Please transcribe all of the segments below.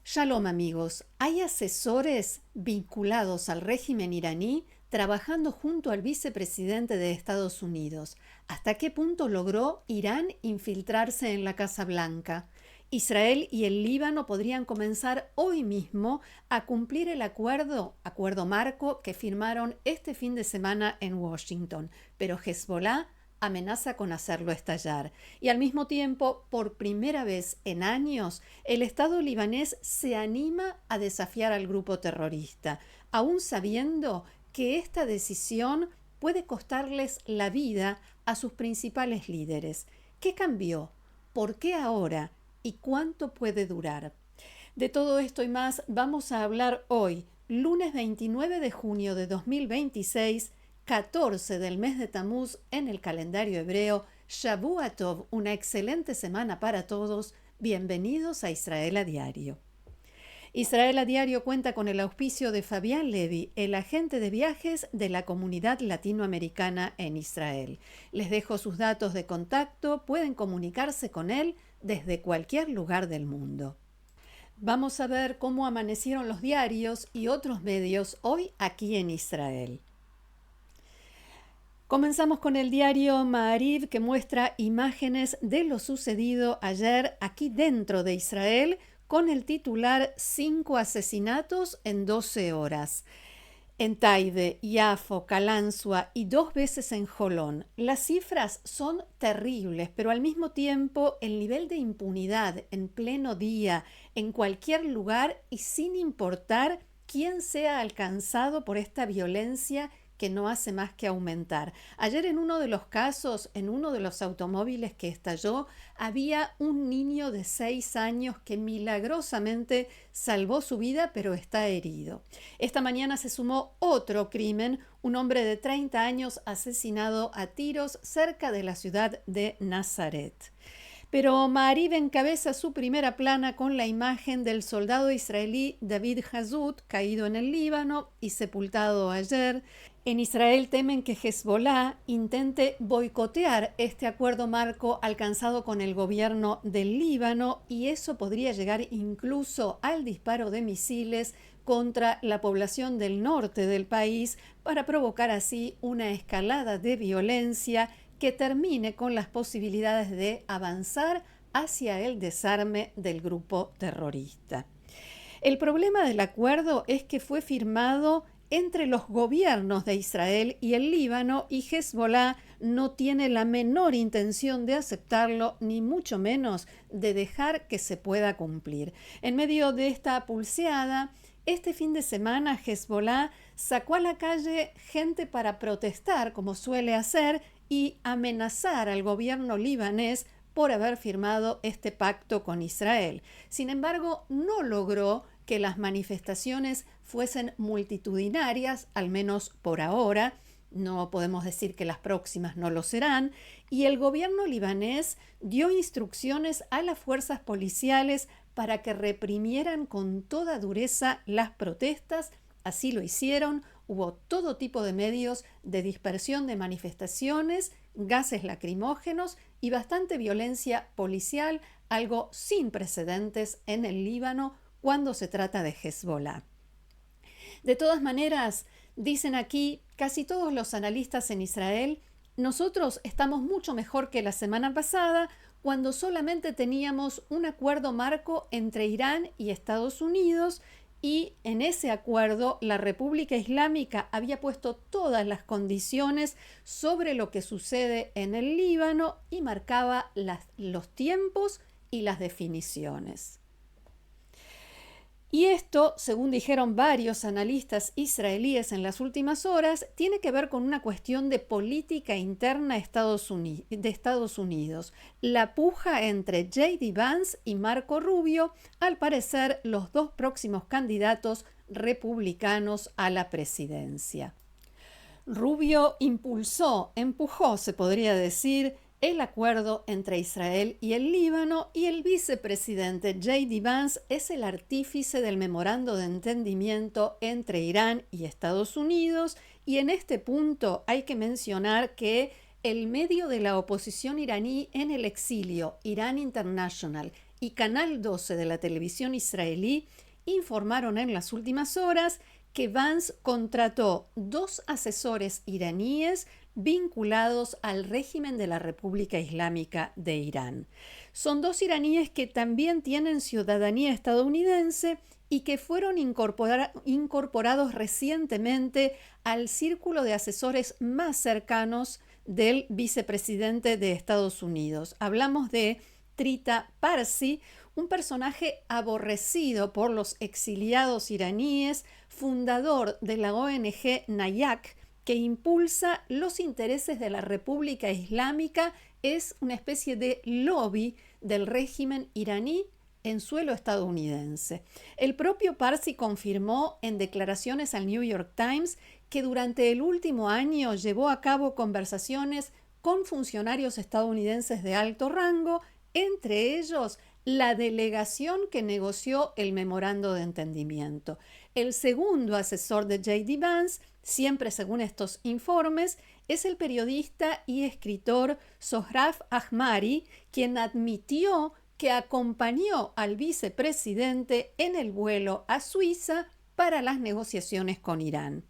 Shalom amigos, hay asesores vinculados al régimen iraní trabajando junto al vicepresidente de Estados Unidos. ¿Hasta qué punto logró Irán infiltrarse en la Casa Blanca? Israel y el Líbano podrían comenzar hoy mismo a cumplir el acuerdo marco que firmaron este fin de semana en Washington, pero Hezbollah amenaza con hacerlo estallar. Y al mismo tiempo, por primera vez en años, el Estado libanés se anima a desafiar al grupo terrorista, aún sabiendo que esta decisión puede costarles la vida a sus principales líderes. ¿Qué cambió? ¿Por qué ahora? ¿Y cuánto puede durar? De todo esto y más vamos a hablar hoy, lunes 29 de junio de 2026, 14 del mes de Tamuz en el calendario hebreo. Shavua Tov, una excelente semana para todos. Bienvenidos a Israel a Diario. Israel a Diario cuenta con el auspicio de Fabián Levi, el agente de viajes de la comunidad latinoamericana en Israel. Les dejo sus datos de contacto, pueden comunicarse con él desde cualquier lugar del mundo. Vamos a ver cómo amanecieron los diarios y otros medios hoy aquí en Israel. Comenzamos con el diario Maariv, que muestra imágenes de lo sucedido ayer aquí dentro de Israel con el titular 5 asesinatos en 12 horas. En Taide, Yafo, Calansua y 2 veces en Jolón. Las cifras son terribles, pero al mismo tiempo el nivel de impunidad en pleno día, en cualquier lugar y sin importar quién sea alcanzado por esta violencia que no hace más que aumentar. Ayer en uno de los casos, en uno de los automóviles que estalló, había un niño de 6 años que milagrosamente salvó su vida, pero está herido. Esta mañana se sumó otro crimen, un hombre de 30 años asesinado a tiros cerca de la ciudad de Nazaret. Pero Maariv encabeza su primera plana con la imagen del soldado israelí David Hazut, caído en el Líbano y sepultado ayer. En Israel temen que Hezbollah intente boicotear este acuerdo marco alcanzado con el gobierno del Líbano, y eso podría llegar incluso al disparo de misiles contra la población del norte del país para provocar así una escalada de violencia que termine con las posibilidades de avanzar hacia el desarme del grupo terrorista. El problema del acuerdo es que fue firmado entre los gobiernos de Israel y el Líbano, y Hezbollah no tiene la menor intención de aceptarlo, ni mucho menos de dejar que se pueda cumplir. En medio de esta pulseada, este fin de semana Hezbollah sacó a la calle gente para protestar, como suele hacer, y amenazar al gobierno libanés por haber firmado este pacto con Israel. Sin embargo, no logró que las manifestaciones fuesen multitudinarias, al menos por ahora. No podemos decir que las próximas no lo serán. Y el gobierno libanés dio instrucciones a las fuerzas policiales para que reprimieran con toda dureza las protestas. Así lo hicieron. Hubo todo tipo de medios de dispersión de manifestaciones, gases lacrimógenos y bastante violencia policial, algo sin precedentes en el Líbano cuando se trata de Hezbollah. De todas maneras, dicen aquí casi todos los analistas en Israel, nosotros estamos mucho mejor que la semana pasada, cuando solamente teníamos un acuerdo marco entre Irán y Estados Unidos, y en ese acuerdo la República Islámica había puesto todas las condiciones sobre lo que sucede en el Líbano y marcaba los tiempos y las definiciones. Y esto, según dijeron varios analistas israelíes en las últimas horas, tiene que ver con una cuestión de política interna de Estados Unidos. La puja entre J.D. Vance y Marco Rubio, al parecer los dos próximos candidatos republicanos a la presidencia. Rubio empujó, se podría decir, el acuerdo entre Israel y el Líbano, y el vicepresidente J.D. Vance es el artífice del memorando de entendimiento entre Irán y Estados Unidos, y en este punto hay que mencionar que el medio de la oposición iraní en el exilio, Iran International, y Canal 12 de la televisión israelí informaron en las últimas horas que Vance contrató 2 asesores iraníes vinculados al régimen de la República Islámica de Irán. Son 2 iraníes que también tienen ciudadanía estadounidense y que fueron incorporados recientemente al círculo de asesores más cercanos del vicepresidente de Estados Unidos. Hablamos de Trita Parsi, un personaje aborrecido por los exiliados iraníes, fundador de la ONG Nayak, que impulsa los intereses de la República Islámica, es una especie de lobby del régimen iraní en suelo estadounidense. El propio Parsi confirmó en declaraciones al New York Times que durante el último año llevó a cabo conversaciones con funcionarios estadounidenses de alto rango, entre ellos la delegación que negoció el memorando de entendimiento. El segundo asesor de J.D. Vance, siempre según estos informes, es el periodista y escritor Sohrab Ahmari, quien admitió que acompañó al vicepresidente en el vuelo a Suiza para las negociaciones con Irán.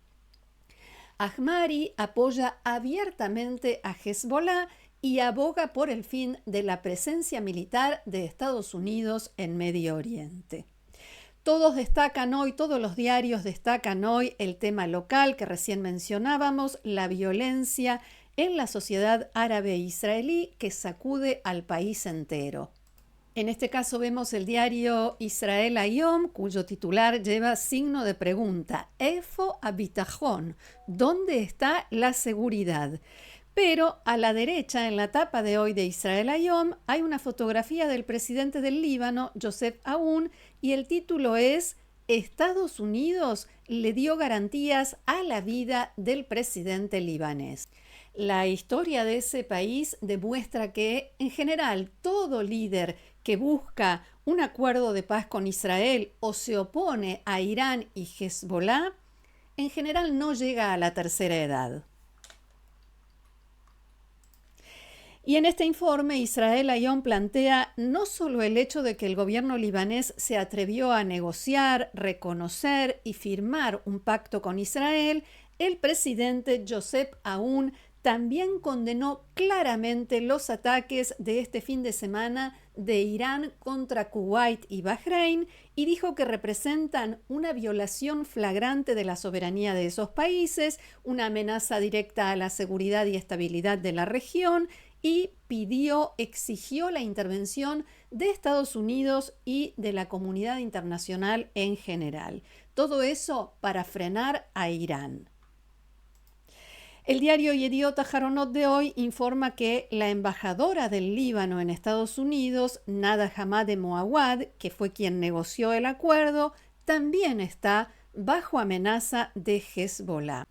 Ahmari apoya abiertamente a Hezbollah y aboga por el fin de la presencia militar de Estados Unidos en Medio Oriente. Todos los diarios destacan hoy el tema local que recién mencionábamos, la violencia en la sociedad árabe israelí que sacude al país entero. En este caso vemos el diario Israel Hayom, cuyo titular lleva signo de pregunta. Efo habitajón, ¿dónde está la seguridad? Pero a la derecha, en la tapa de hoy de Israel Hayom, hay una fotografía del presidente del Líbano, Joseph Aoun, y el título es Estados Unidos le dio garantías a la vida del presidente libanés. La historia de ese país demuestra que, en general, todo líder que busca un acuerdo de paz con Israel o se opone a Irán y Hezbollah, en general no llega a la tercera edad. Y en este informe, Israel Hayom plantea no solo el hecho de que el gobierno libanés se atrevió a negociar, reconocer y firmar un pacto con Israel, el presidente Joseph Aoun también condenó claramente los ataques de este fin de semana de Irán contra Kuwait y Bahrein y dijo que representan una violación flagrante de la soberanía de esos países, una amenaza directa a la seguridad y estabilidad de la región y exigió la intervención de Estados Unidos y de la comunidad internacional en general. Todo eso para frenar a Irán. El diario Yediot Aharonot de hoy informa que la embajadora del Líbano en Estados Unidos, Nada Hamade Moawad, que fue quien negoció el acuerdo, también está bajo amenaza de Hezbollah.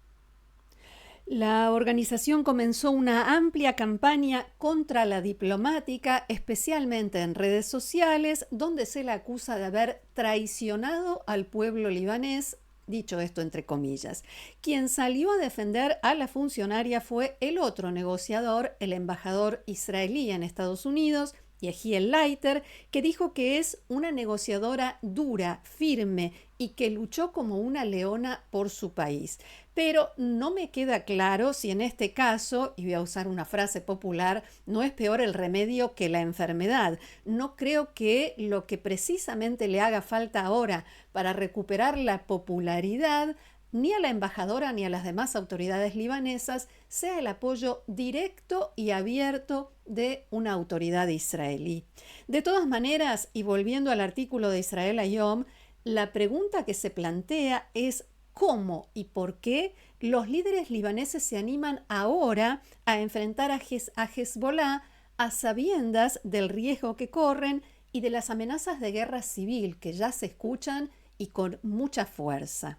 La organización comenzó una amplia campaña contra la diplomática, especialmente en redes sociales, donde se la acusa de haber traicionado al pueblo libanés, dicho esto entre comillas. Quien salió a defender a la funcionaria fue el otro negociador, el embajador israelí en Estados Unidos, Yehiel Leiter, que dijo que es una negociadora dura, firme y que luchó como una leona por su país. Pero no me queda claro si en este caso, y voy a usar una frase popular, no es peor el remedio que la enfermedad. No creo que lo que precisamente le haga falta ahora para recuperar la popularidad ni a la embajadora ni a las demás autoridades libanesas sea el apoyo directo y abierto de una autoridad israelí. De todas maneras, y volviendo al artículo de Israel Hayom, la pregunta que se plantea es cómo y por qué los líderes libaneses se animan ahora a enfrentar a Hezbollah a sabiendas del riesgo que corren y de las amenazas de guerra civil que ya se escuchan y con mucha fuerza.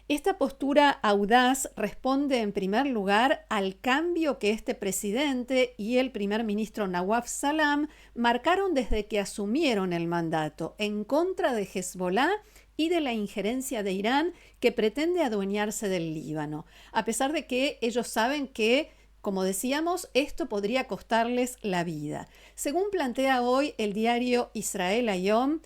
Esta postura audaz responde en primer lugar al cambio que este presidente y el primer ministro Nawaf Salam marcaron desde que asumieron el mandato en contra de Hezbollah y de la injerencia de Irán que pretende adueñarse del Líbano, a pesar de que ellos saben que Como decíamos, esto podría costarles la vida. Según plantea hoy el diario Israel Hayom,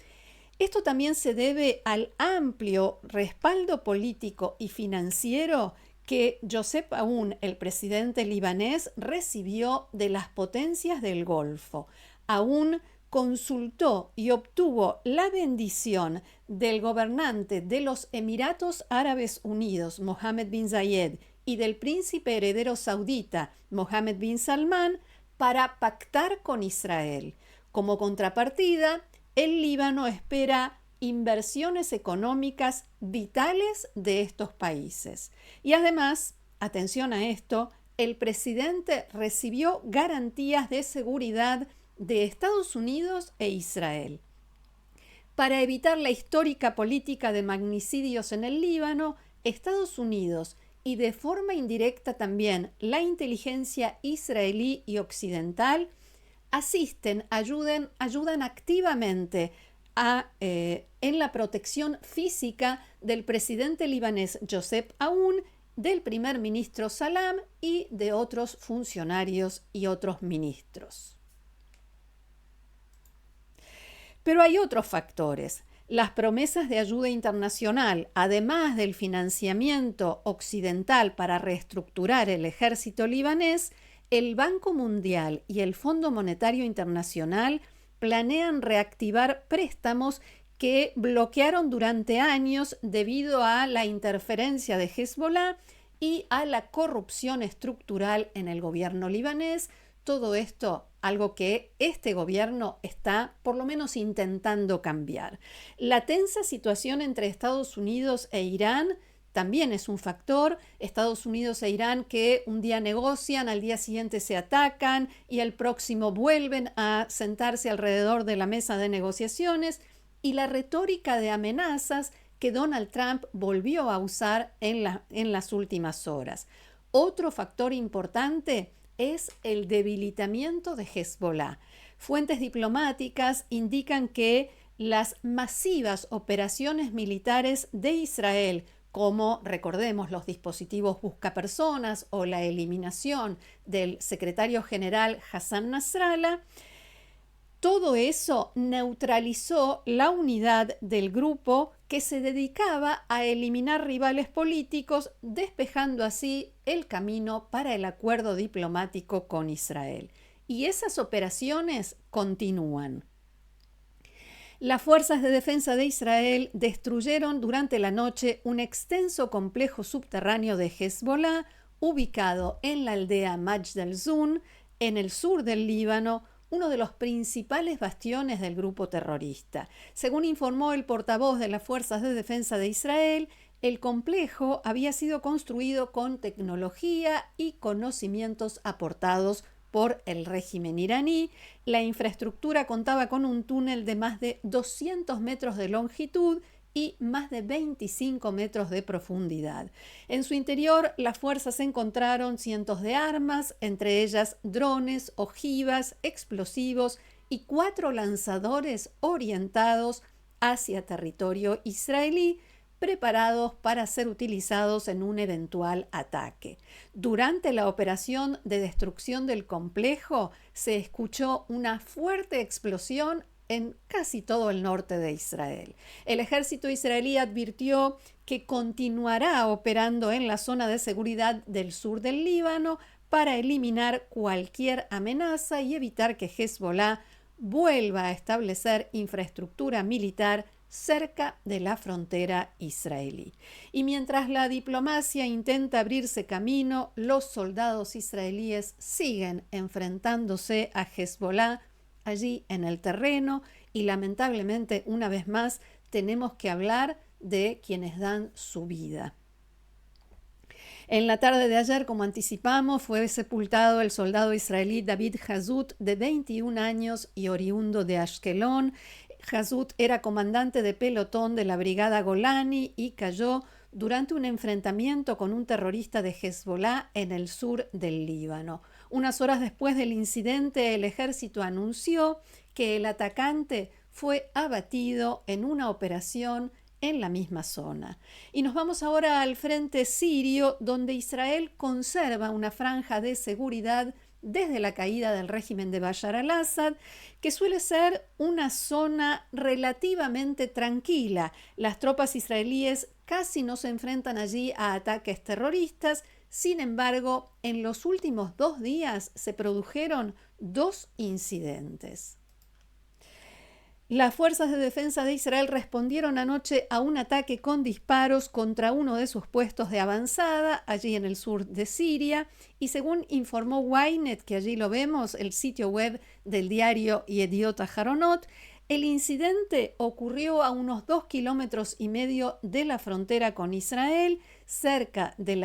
esto también se debe al amplio respaldo político y financiero que Joseph Aoun, el presidente libanés, recibió de las potencias del Golfo. Aoun consultó y obtuvo la bendición del gobernante de los Emiratos Árabes Unidos, Mohammed bin Zayed, y del príncipe heredero saudita, Mohammed bin Salman, para pactar con Israel. Como contrapartida, el Líbano espera inversiones económicas vitales de estos países. Y además, atención a esto, el presidente recibió garantías de seguridad de Estados Unidos e Israel. Para evitar la histórica política de magnicidios en el Líbano, Estados Unidos y de forma indirecta también la inteligencia israelí y occidental ayudan activamente en la protección física del presidente libanés Joseph Aoun, del primer ministro Salam y de otros funcionarios y otros ministros. Pero hay otros factores. Las promesas de ayuda internacional, además del financiamiento occidental para reestructurar el ejército libanés, el Banco Mundial y el Fondo Monetario Internacional planean reactivar préstamos que bloquearon durante años debido a la interferencia de Hezbollah y a la corrupción estructural en el gobierno libanés. Todo esto, algo que este gobierno está por lo menos intentando cambiar. La tensa situación entre Estados Unidos e Irán también es un factor. Estados Unidos e Irán que un día negocian, al día siguiente se atacan y el próximo vuelven a sentarse alrededor de la mesa de negociaciones, y la retórica de amenazas que Donald Trump volvió a usar en las últimas horas. Otro factor importante es el debilitamiento de Hezbollah. Fuentes diplomáticas indican que las masivas operaciones militares de Israel, como, recordemos, los dispositivos buscapersonas o la eliminación del secretario general Hassan Nasrallah, todo eso neutralizó la unidad del grupo que se dedicaba a eliminar rivales políticos, despejando así el camino para el acuerdo diplomático con Israel. Y esas operaciones continúan. Las fuerzas de defensa de Israel destruyeron durante la noche un extenso complejo subterráneo de Hezbollah ubicado en la aldea Majd al-Zun, en el sur del Líbano, uno de los principales bastiones del grupo terrorista. Según informó el portavoz de las Fuerzas de Defensa de Israel, el complejo había sido construido con tecnología y conocimientos aportados por el régimen iraní. La infraestructura contaba con un túnel de más de 200 metros de longitud y más de 25 metros de profundidad. En su interior, las fuerzas encontraron cientos de armas, entre ellas drones, ojivas, explosivos y 4 lanzadores orientados hacia territorio israelí, preparados para ser utilizados en un eventual ataque. Durante la operación de destrucción del complejo, se escuchó una fuerte explosión en casi todo el norte de Israel. El ejército israelí advirtió que continuará operando en la zona de seguridad del sur del Líbano para eliminar cualquier amenaza y evitar que Hezbollah vuelva a establecer infraestructura militar cerca de la frontera israelí. Y mientras la diplomacia intenta abrirse camino, los soldados israelíes siguen enfrentándose a Hezbollah allí en el terreno, y lamentablemente una vez más tenemos que hablar de quienes dan su vida. En la tarde de ayer, como anticipamos, fue sepultado el soldado israelí David Hazut, de 21 años y oriundo de Ashkelon. Hazut era comandante de pelotón de la brigada Golani y cayó durante un enfrentamiento con un terrorista de Hezbollah en el sur del Líbano. Unas horas después del incidente, el ejército anunció que el atacante fue abatido en una operación en la misma zona. Y nos vamos ahora al frente sirio, donde Israel conserva una franja de seguridad desde la caída del régimen de Bashar al-Assad, que suele ser una zona relativamente tranquila. Las tropas israelíes casi no se enfrentan allí a ataques terroristas. Sin embargo, en los últimos 2 días se produjeron 2 incidentes. Las fuerzas de defensa de Israel respondieron anoche a un ataque con disparos contra uno de sus puestos de avanzada, allí en el sur de Siria, y según informó Ynet, que allí lo vemos, el sitio web del diario Yediot Aharonot, el incidente ocurrió a unos 2,5 kilómetros de la frontera con Israel, cerca de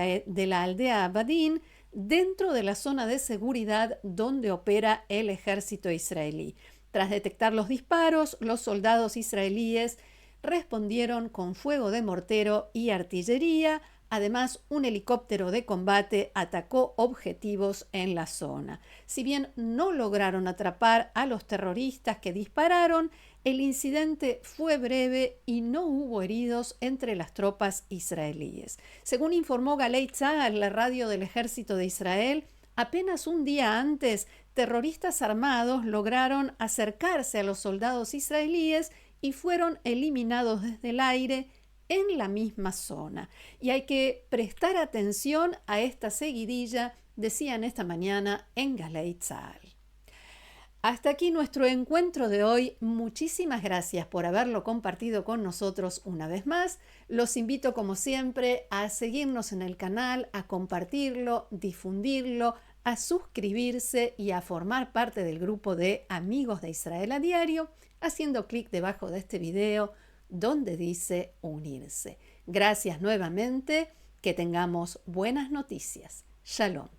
la aldea Abadín, dentro de la zona de seguridad donde opera el ejército israelí. Tras detectar los disparos, los soldados israelíes respondieron con fuego de mortero y artillería. Además, un helicóptero de combate atacó objetivos en la zona. Si bien no lograron atrapar a los terroristas que dispararon, el incidente fue breve y no hubo heridos entre las tropas israelíes. Según informó Galei Tzahal, la radio del ejército de Israel, apenas un día antes, terroristas armados lograron acercarse a los soldados israelíes y fueron eliminados desde el aire en la misma zona. Y hay que prestar atención a esta seguidilla, decían esta mañana en Galei Tzahal. Hasta aquí nuestro encuentro de hoy. Muchísimas gracias por haberlo compartido con nosotros una vez más. Los invito, como siempre, a seguirnos en el canal, a compartirlo, difundirlo, a suscribirse y a formar parte del grupo de Amigos de Israel a Diario, haciendo clic debajo de este video donde dice unirse. Gracias nuevamente, que tengamos buenas noticias. Shalom.